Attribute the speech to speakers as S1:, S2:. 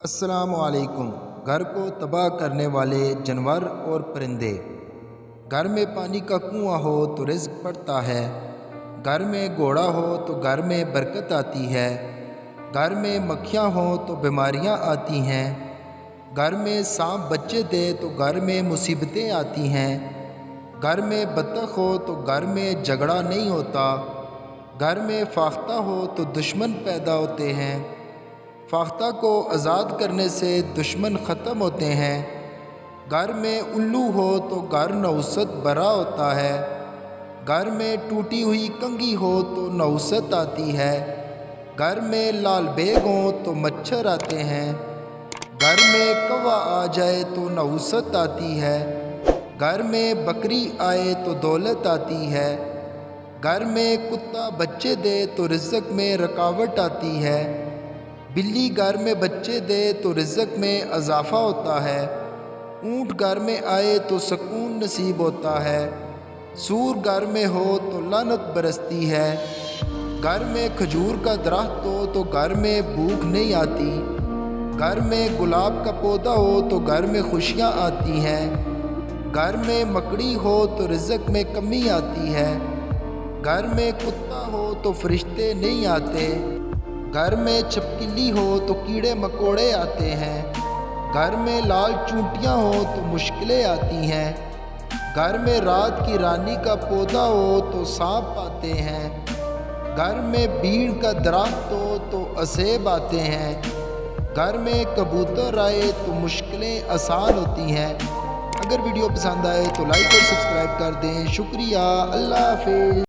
S1: السلام علیکم۔ گھر کو تباہ کرنے والے جانور اور پرندے۔ گھر میں پانی کا کنواں ہو تو رزق بڑھتا ہے، گھر میں گھوڑا ہو تو گھر میں برکت آتی ہے، گھر میں مکھیاں ہوں تو بیماریاں آتی ہیں، گھر میں سانپ بچے دے تو گھر میں مصیبتیں آتی ہیں، گھر میں بطخ ہو تو گھر میں جھگڑا نہیں ہوتا، گھر میں فاختہ ہو تو دشمن پیدا ہوتے ہیں، فاختہ کو آزاد کرنے سے دشمن ختم ہوتے ہیں، گھر میں الو ہو تو گھر نحوست بھرا ہوتا ہے، گھر میں ٹوٹی ہوئی کنگھی ہو تو نحوست آتی ہے، گھر میں لال بیگ ہوں تو مچھر آتے ہیں، گھر میں کوا آ جائے تو نحوست آتی ہے، گھر میں بکری آئے تو دولت آتی ہے، گھر میں کتا بچے دے تو رزق میں رکاوٹ آتی ہے، بلی گھر میں بچے دے تو رزق میں اضافہ ہوتا ہے، اونٹ گھر میں آئے تو سکون نصیب ہوتا ہے، سور گھر میں ہو تو لعنت برستی ہے، گھر میں کھجور کا درخت ہو تو گھر میں بھوک نہیں آتی، گھر میں گلاب کا پودا ہو تو گھر میں خوشیاں آتی ہیں، گھر میں مکڑی ہو تو رزق میں کمی آتی ہے، گھر میں کتا ہو تو فرشتے نہیں آتے، گھر میں چھپکلی ہو تو کیڑے مکوڑے آتے ہیں، گھر میں لال چونٹیاں ہو تو مشکلیں آتی ہیں، گھر میں رات کی رانی کا پودا ہو تو سانپ آتے ہیں، گھر میں بیڑ کا درخت ہو تو اسیب آتے ہیں، گھر میں کبوتر آئے تو مشکلیں آسان ہوتی ہیں۔ اگر ویڈیو پسند آئے تو لائک اور سبسکرائب کر دیں۔ شکریہ، اللہ حافظ۔